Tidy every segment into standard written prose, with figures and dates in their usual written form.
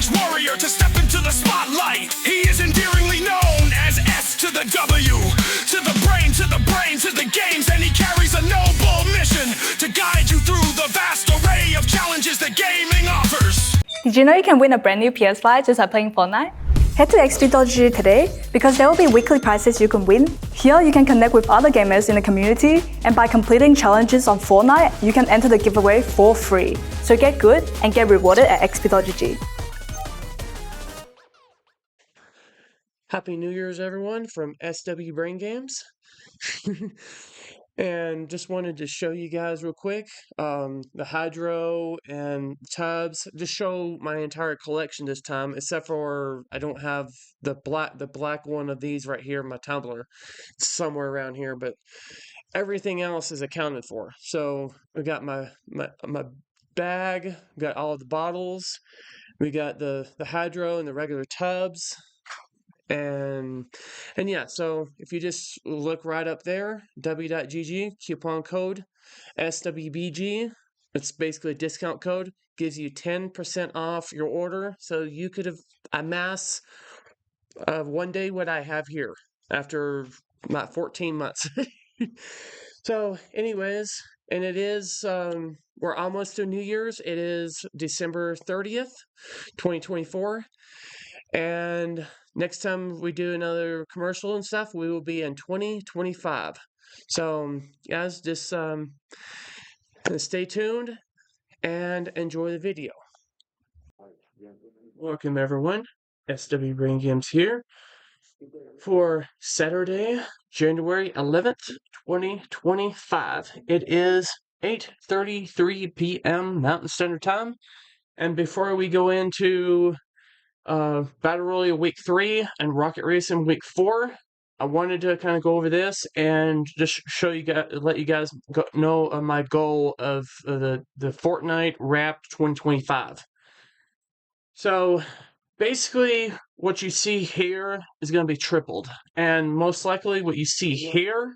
stage warrior to step into the spotlight. He is endearingly known as S to the W, to the brain, to the brain, to the games, and he carries a noble mission to guide you through the vast array of challenges that gaming offers. Did you know you can win a brand new PS5 just by playing Fortnite? Head to xp.gg today because there will be weekly prizes you can win. Here you can connect with other gamers in the community, and by completing challenges on Fortnite, you can enter the giveaway for free. So get good and get rewarded at xp.gg. Happy New Year's, everyone, from SWBrainGames. And just wanted to show you guys real quick the hydro and tubs. Just show my entire collection this time, except for I don't have the black one of these right here in my tumbler. It's somewhere around here, but everything else is accounted for. So we got my bag, got all of the bottles, we got the hydro and the regular tubs. And yeah, so if you just look right up there, w.gg, coupon code SWBG, it's basically a discount code, gives you 10% off your order. So you could have amassed one day what I have here after about 14 months. So anyways, and it is, we're almost to New Year's. It is December 30th, 2024. And next time we do another commercial and stuff, we will be in 2025. So, guys, just stay tuned and enjoy the video. Welcome, everyone. SWBrainGames here for Saturday, January 11th, 2025. It is 8:33 p.m. Mountain Standard Time. And before we go into Battle Royale Week 3 and Rocket Racing Week 4, I wanted to kind of go over this and just show you guys, let you guys know my goal of the Fortnite Wrapped 2025. So basically, what you see here is going to be tripled, and most likely what you see here,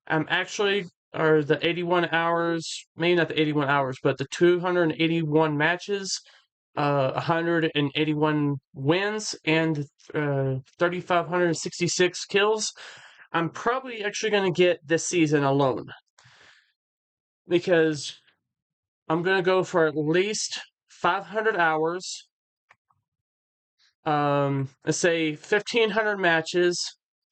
actually are the 81 hours, maybe not the 81 hours, but the 281 matches. 181 wins and 3,566 kills. I'm probably actually going to get this season alone, because I'm going to go for at least 500 hours. Let's say 1,500 matches,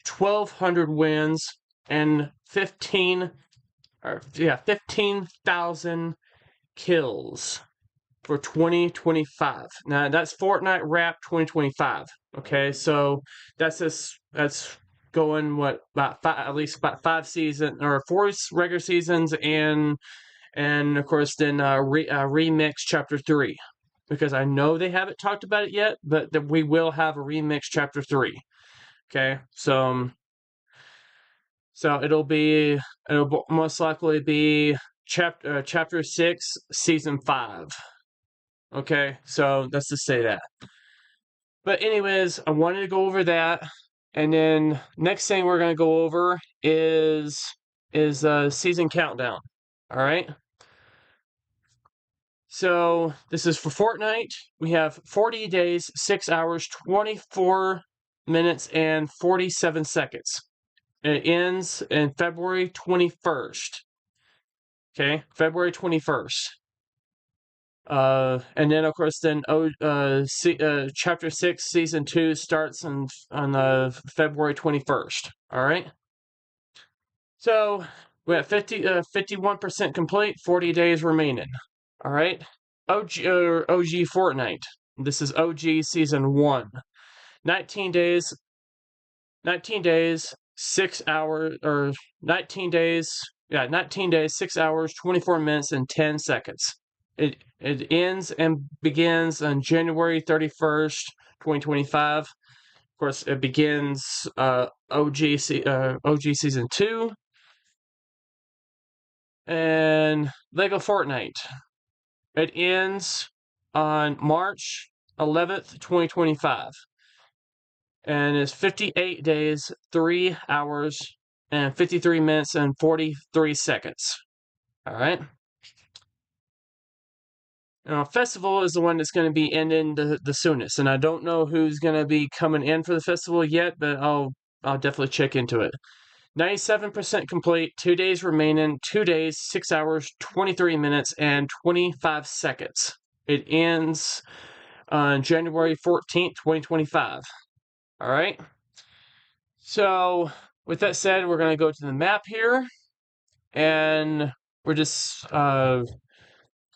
1,200 wins, and 15,000 kills. For 2025. Now that's Fortnite Wrapped 2025. Okay, so that's going about at least about 5 seasons or 4 regular seasons, and of course then remix chapter 3, because I know they haven't talked about it yet, but that we will have a remix chapter 3. Okay, so it'll most likely be chapter 6 season 5. Okay, so let's just say that. But anyways, I wanted to go over that, and then next thing we're going to go over is season countdown. All right. So this is for Fortnite. We have 40 days, 6 hours, 24 minutes, and 47 seconds. It ends in February 21st. Okay, February 21st. And then of course then chapter 6 season 2 starts on February 21st. All right, so we have 51% complete, 40 days remaining. All right, OG Fortnite, this is OG season 1, 19 days 6 hours, or 19 days 6 hours, 24 minutes, and 10 seconds. It ends and begins on January 31st, 2025. Of course, it begins OG Season 2. And Lego Fortnite. It ends on March 11th, 2025. And it's 58 days, 3 hours, and 53 minutes, and 43 seconds. All right. Festival is the one that's going to be ending the soonest, and I don't know who's going to be coming in for the festival yet, but I'll definitely check into it. 97% complete, 2 days remaining, 2 days, 6 hours, 23 minutes, and 25 seconds. It ends on January 14th, 2025. All right. So, with that said, we're going to go to the map here, and we're just, I'm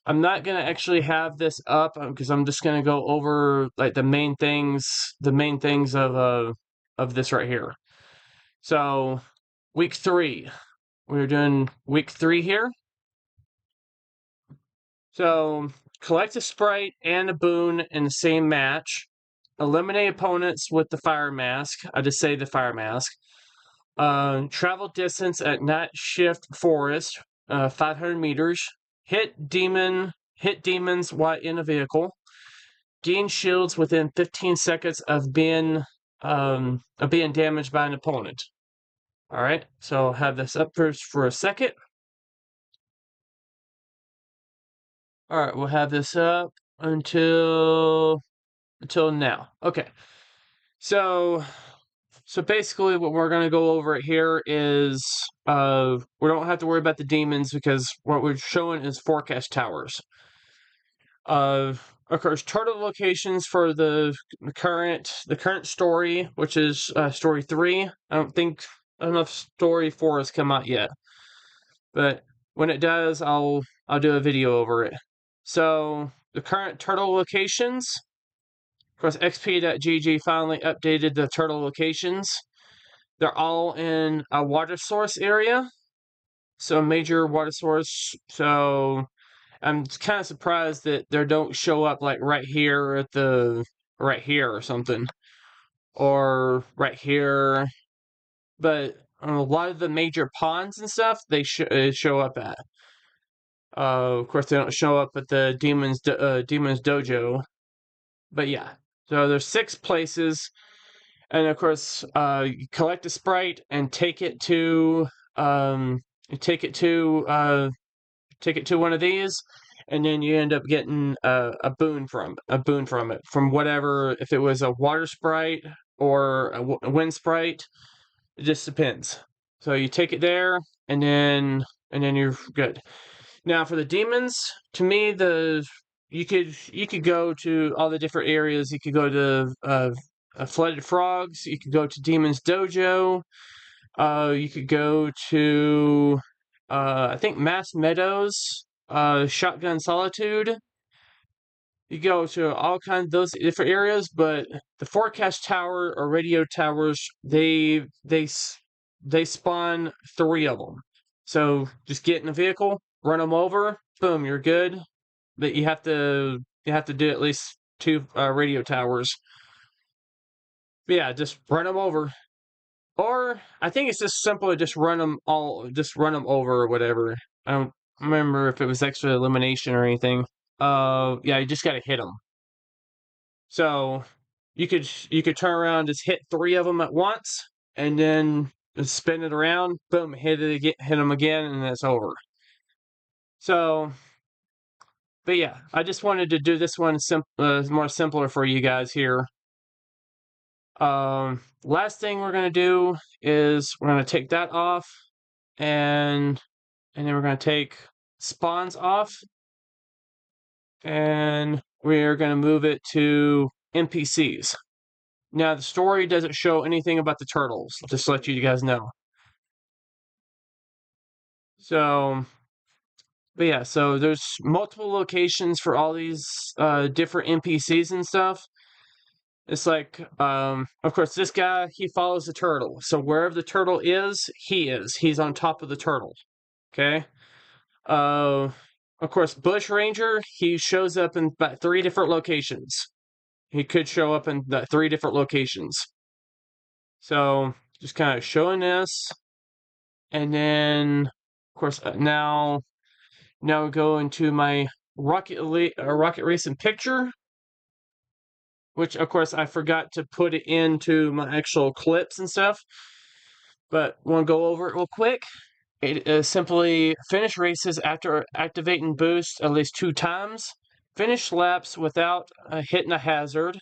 not going to actually have this up because I'm just going to go over like the main things of this right here. So, week 3. We're doing week 3 here. So, collect a Sprite and a boon in the same match. Eliminate opponents with the fire mask. I just say the fire mask. Travel distance at Night Shift Forest, 500 meters. Hit demons while in a vehicle. Gain shields within 15 seconds of being damaged by an opponent. All right, so I'll have this up first for a second. All right, we'll have this up until now. Okay, so basically what we're going to go over here is we don't have to worry about the demons because what we're showing is forecast towers. Of course, turtle locations for the current story, which is story 3. I don't think enough story 4 has come out yet, but when it does, I'll do a video over it. So the current turtle locations. Of course, XP.GG finally updated the turtle locations. They're all in a water source area. So a major water source. So I'm kind of surprised that they don't show up like right here or something. Or right here. But a lot of the major ponds and stuff, they show up at. Of course, they don't show up at the Demon's Dojo. But yeah. So there's 6 places. And of course, you collect a Sprite and take it to one of these, and then you end up getting a boon from it, from whatever. If it was a water Sprite or a wind Sprite, it just depends. So you take it there, and then you're good. Now for the demons, to me, you could go to all the different areas. You could go to Flooded Frogs. You could go to Demon's Dojo. You could go to I think Mass Meadows, Shotgun Solitude. You go to all kinds of those different areas, but the forecast tower or radio towers, they spawn 3 of them. So just get in a vehicle, run them over, boom, you're good. But you have to do at least 2 radio towers. But yeah, just run them over. Or I think it's just simply just run them over or whatever. I don't remember if it was extra elimination or anything. Yeah, you just gotta hit them. So you could turn around and just hit 3 of them at once, and then just spin it around, boom, hit them again, and it's over. So, but yeah, I just wanted to do this one more simpler for you guys here. Last thing we're gonna do is we're gonna take that off, and then we're gonna take spawns off, and we're gonna move it to NPCs. Now the story doesn't show anything about the turtles, just to let you guys know. So, but yeah, so there's multiple locations for all these different NPCs and stuff. It's like, of course, this guy, he follows the turtle. So wherever the turtle is, he is. He's on top of the turtle. Okay? Of course, Bush Ranger, he shows up in about 3 different locations. He could show up in 3 different locations. So, just kind of showing this. And then, of course, now we go into my rocket racing picture. Which, of course, I forgot to put it into my actual clips and stuff. But I want to go over it real quick. It is simply finish races after activating boost at least 2 times. finish laps without hitting a hazard,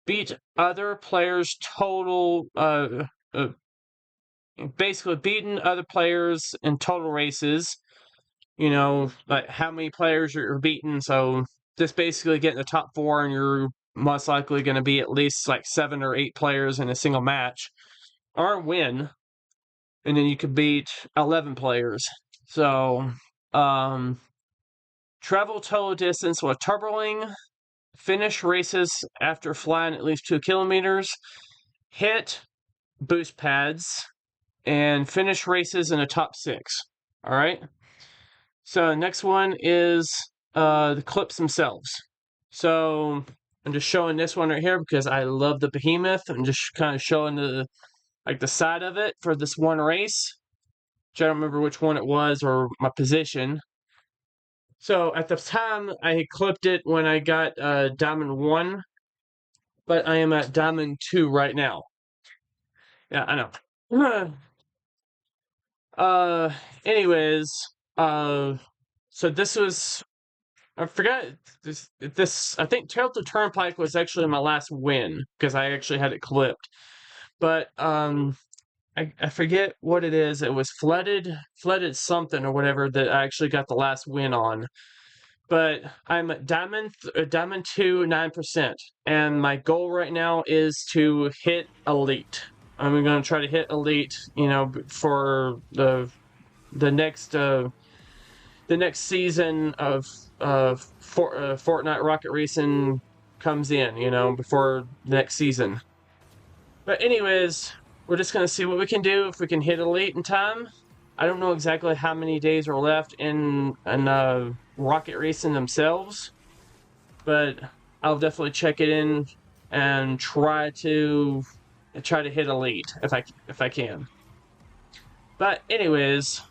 beat other players' total, basically beating other players in total races. You know, like how many players you're beating. So just basically getting the top 4, and you're most likely going to be at least like 7 or 8 players in a single match, or win. And then you could beat 11 players. So, travel total distance with turboing, finish races after flying at least 2 kilometers, hit boost pads, and finish races in the top 6. All right. So next one is the clips themselves. So I'm just showing this one right here because I love the behemoth. I'm just kind of showing the side of it for this one race. Which I don't remember which one it was or my position. So at the time I had clipped it when I got Diamond 1, but I am at Diamond 2 right now. Yeah, I know. Anyways, so this was, I forgot this. I think Tilted Turnpike was actually my last win because I actually had it clipped. But I forget what it is. It was flooded something or whatever that I actually got the last win on. But I'm at Diamond 2 9%, and my goal right now is to hit Elite. I'm going to try to hit Elite. You know, for the next season of Fortnite Rocket Racing comes in, you know, before the next season. But anyways, we're just going to see what we can do, if we can hit Elite in time. I don't know exactly how many days are left in Rocket Racing themselves, but I'll definitely check it in and try to hit Elite if I can. But anyways,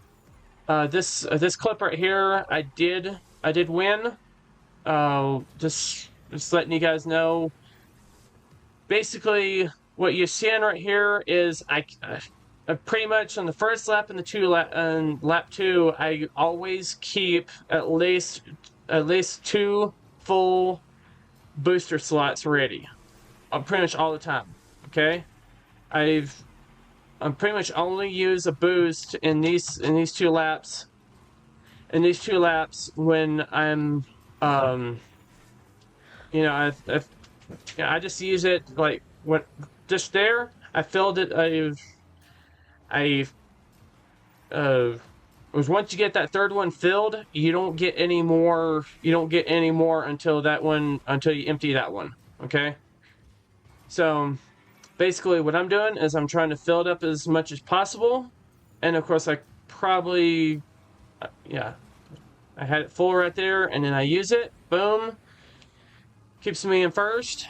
this clip right here, I did win. Just letting you guys know. Basically, what you're seeing right here is I pretty much on the first lap and lap 2, I always keep at least 2 full booster slots ready. Pretty much all the time. Okay, I'm pretty much only use a boost in these 2 laps. In these 2 laps, when I'm, you know, I just use it like when just there. I filled it. Was once you get that 3rd one filled, you don't get any more. You don't get any more until you empty that one. Okay. So basically, what I'm doing is I'm trying to fill it up as much as possible, and of course, I probably, yeah, I had it full right there, and then I use it. Boom. Keeps me in first.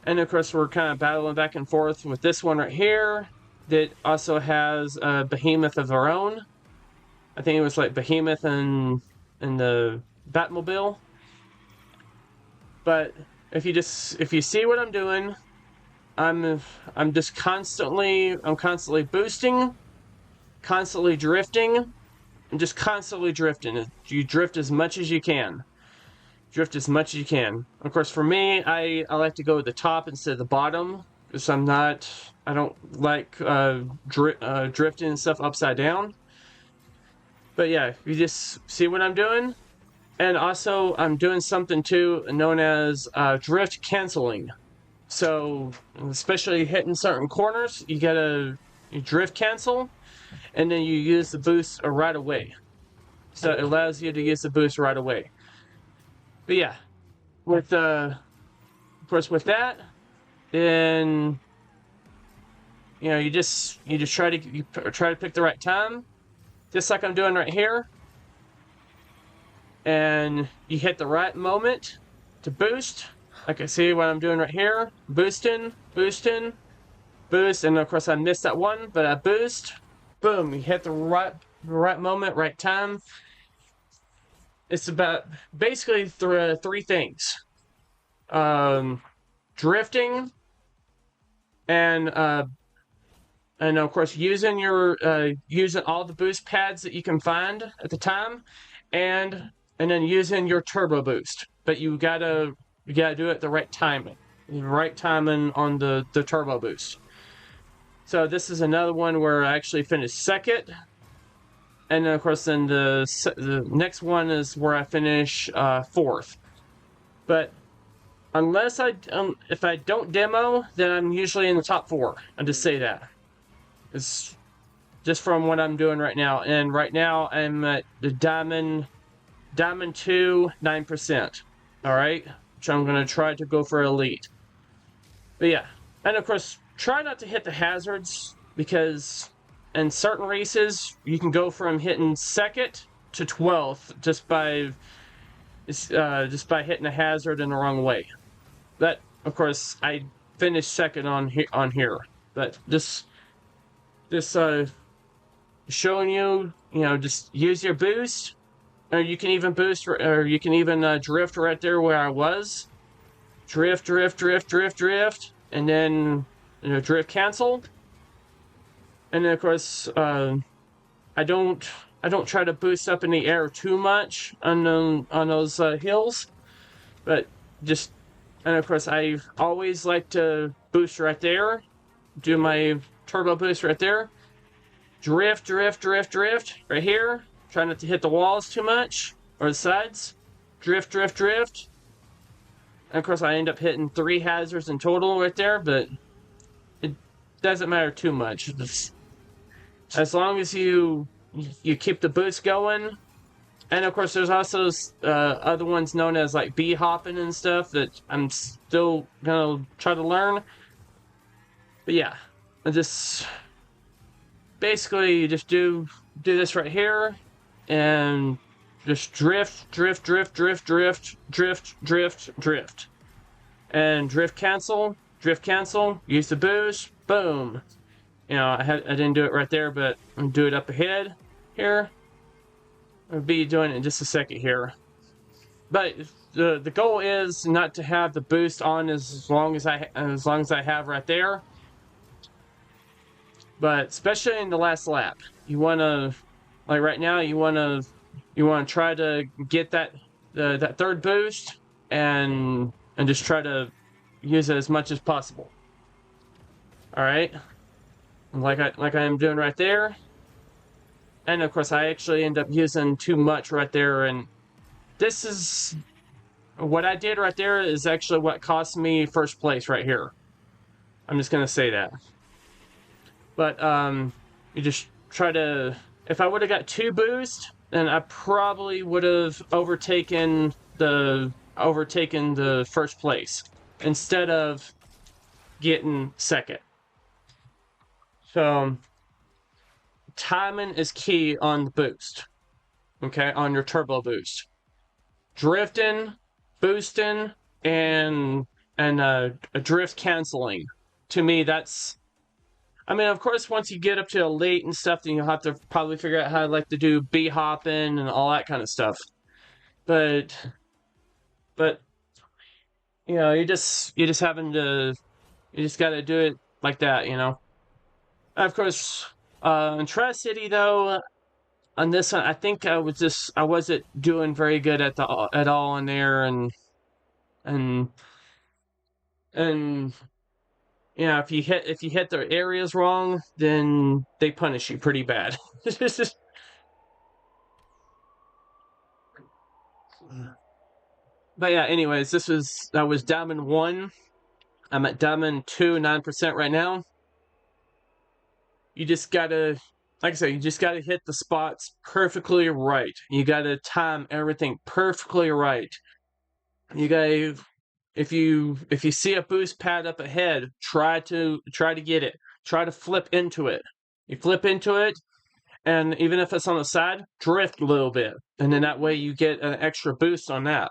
And of course, we're kind of battling back and forth with this one right here that also has a behemoth of their own. I think it was like behemoth and the Batmobile. But if you see what I'm doing, I'm constantly boosting, constantly drifting, and just constantly drifting. You drift as much as you can. Drift as much as you can. Of course, for me, I like to go to the top instead of the bottom, because I don't like drifting and stuff upside down. But yeah, you just see what I'm doing. And also, I'm doing something too known as drift canceling. So, especially hitting certain corners, you drift cancel, and then you use the boost right away. So it allows you to use the boost right away. But yeah, with of course with that, then you just try to pick the right time, just like I'm doing right here, and you hit the right moment to boost. Like I see what I'm doing right here, boosting, boost, and of course I missed that one, but I boost, boom, you hit the right moment, right time. It's about basically 3 things. Drifting, and of course using all the boost pads that you can find at the time, and then using your turbo boost. but you gotta do it the right timing. The right timing on the turbo boost. So this is another one where I actually finished second. And then, of course, then the next one is where I finish fourth. But unless if I don't demo, then I'm usually in the top 4. I just say that. It's just from what I'm doing right now. And right now I'm at the Diamond 2, 9%. All right, which I'm gonna try to go for Elite. But yeah, and of course, try not to hit the hazards, because in certain races you can go from hitting second to 12th just by hitting a hazard in the wrong way. That, of course, I finished second on here, but this showing you, just use your boost, or you can even boost, or you can even drift right there where I was. Drift, and then drift cancel. And then, of course, I don't try to boost up in the air too much on those hills, but just, and of course I always like to boost right there, do my turbo boost right there, drift right here, try not to hit the walls too much or the sides, drift. And of course I end up hitting 3 hazards in total right there, but it doesn't matter too much. As long as you keep the boost going. And of course there's also other ones known as like bee hopping and stuff that I'm still gonna try to learn. But yeah, I just basically you just do this right here and just drift, and drift cancel, use the boost, boom. I didn't do it right there, but I'm gonna do it up ahead here. I'll be doing it in just a second here. But the goal is not to have the boost on as long as I have right there. But especially in the last lap, you wanna, like right now, you wanna try to get that third boost and just try to use it as much as possible. All right. Like I am doing right there. And of course I actually end up using too much right there, and this is what I did right there is actually what cost me first place right here. I'm just gonna say that. But you just try to, if I would have got 2 boosts, then I probably would have overtaken the first place instead of getting second. So timing is key on the boost, okay, on your turbo boost. Drifting, boosting, and a drift canceling. To me, that's, I mean, of course, once you get up to elite and stuff, then you'll have to probably figure out how to do bee hopping and all that kind of stuff. But you just gotta do it like that, Of course, in Tri-City though, on this one, I think I wasn't doing very good at all in there, and if you hit the areas wrong, then they punish you pretty bad. But yeah, anyways, that was Diamond 1. I'm at Diamond 2, 9% right now. You just gotta, like I said, you just gotta hit the spots perfectly right. You gotta time everything perfectly right. You gotta, if you see a boost pad up ahead, try to get it. Try to flip into it. You flip into it, and even if it's on the side, drift a little bit, and then that way you get an extra boost on that.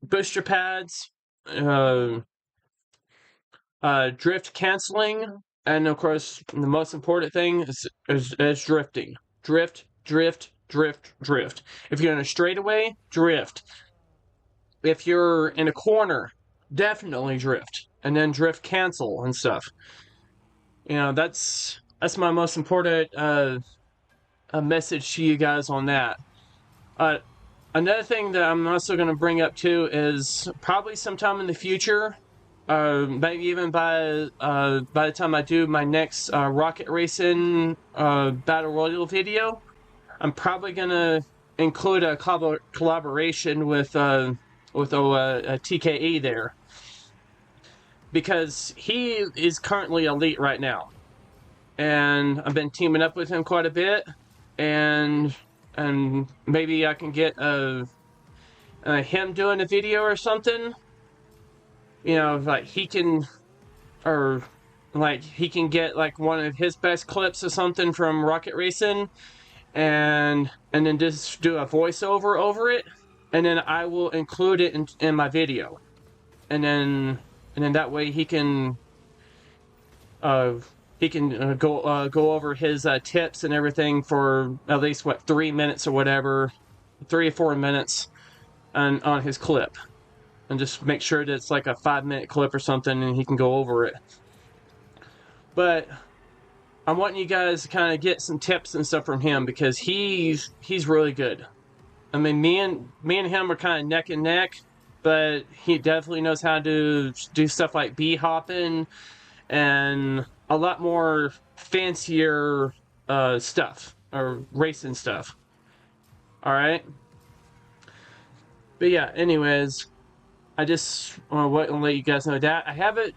Boost your pads, drift canceling, and of course the most important thing is drifting. Drift. If you're in a straightaway, drift. If you're in a corner, definitely drift, and then drift cancel and stuff. That's my most important message to you guys on that. Another thing that I'm also going to bring up too is probably sometime in the future, maybe even by the time I do my next rocket racing battle royale video, I'm probably gonna include a collaboration with TKE there, because he is currently elite right now, and I've been teaming up with him quite a bit, and maybe I can get him doing a video or something. You know, like he can, or like he can get like one of his best clips or something from rocket racing, and then just do a voiceover over it, and then I will include it in my video, and then that way he can go over his tips and everything for at least 3 minutes or whatever, 3 or 4 minutes on his clip, and just make sure that it's like a 5-minute clip or something, and he can go over it. But I'm wanting you guys to kind of get some tips and stuff from him, because he's really good. I mean, me and him are kind of neck and neck, but he definitely knows how to do stuff like bee hopping and a lot more fancier stuff, or racing stuff. All right. But yeah, anyways, I just want to let you guys know that I haven't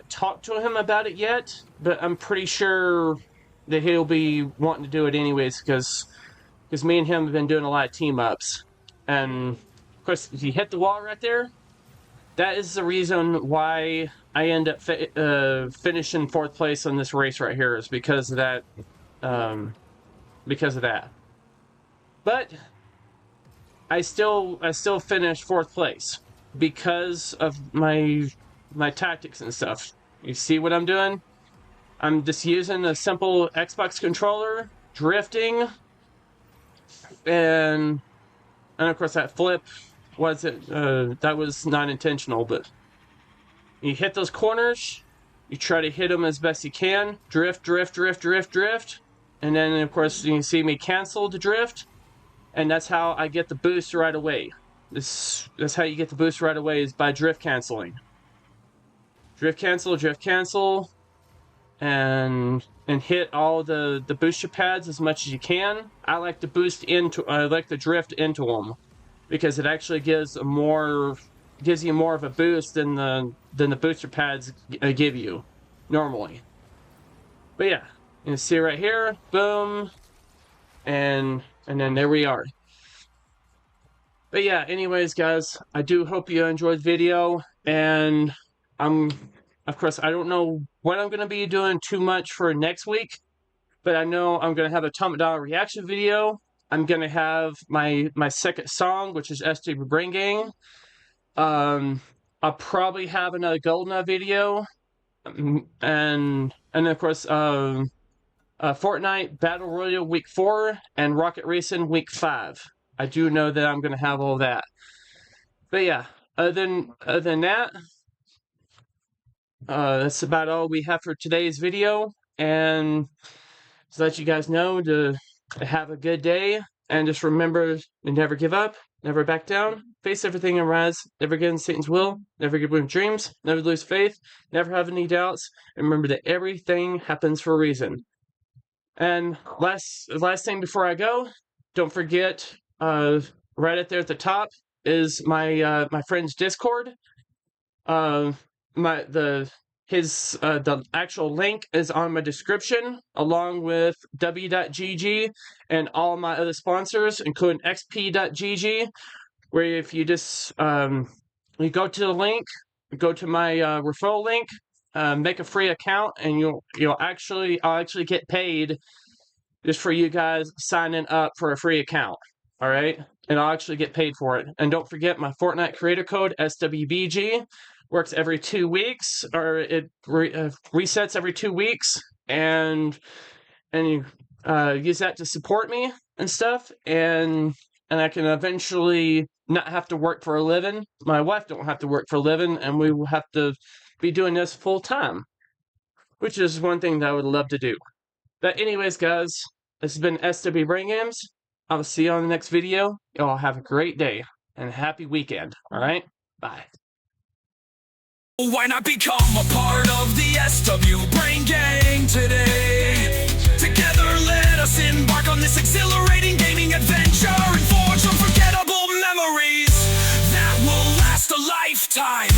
talked to him about it yet, but I'm pretty sure that he'll be wanting to do it anyways, because me and him have been doing a lot of team ups, and of course, if you hit the wall right there, that is the reason why I end up finishing 4th place on this race right here, is because of that. But I still finished 4th place because of my tactics and stuff. You see what I'm doing? I'm just using a simple Xbox controller, drifting, and of course that flip that was not intentional, but you hit those corners, you try to hit them as best you can, drift, and then of course you can see me cancel the drift, and that's how I get the boost right away. That's how you get the boost right away, is by drift canceling. Drift cancel, and hit all the booster pads as much as you can. I like to drift into them, because it actually gives you more of a boost than the booster pads give you normally. But yeah, you can see right here, boom, and then there we are. But yeah, anyways, guys, I do hope you enjoyed the video, and of course, I don't know what I'm going to be doing too much for next week, but I know I'm going to have a Atomic Dollar reaction video. I'm going to have my second song, which is SWBrainGames. I'll probably have another Golden video, and of course, Fortnite Battle Royale Week 4 and Rocket Racing Week 5. I do know that I'm going to have all that. But yeah, other than that, that's about all we have for today's video. And to let you guys know to have a good day, and just remember to never give up, never back down, face everything and rise, never get in Satan's will, never give up dreams, never lose faith, never have any doubts, and remember that everything happens for a reason. And last thing before I go, don't forget, right up there at the top is my friend's Discord. The actual link is on my description, along with w.gg and all my other sponsors, including xp.gg, where if you just you go to the link, go to my referral link, make a free account, and I'll actually get paid just for you guys signing up for a free account. All right, and I'll actually get paid for it. And don't forget my Fortnite creator code SWBG. Works every 2 weeks, or it resets every 2 weeks, and you use that to support me and stuff, and I can eventually not have to work for a living. My wife don't have to work for a living, and we will have to be doing this full time, which is one thing that I would love to do. But anyways, guys, this has been SWBrainGames. I'll see you on the next video. Y'all have a great day and a happy weekend. All right? Bye. Why not become a part of the SW Brain Gang today? Together let us embark on this exhilarating gaming adventure and forge unforgettable memories that will last a lifetime.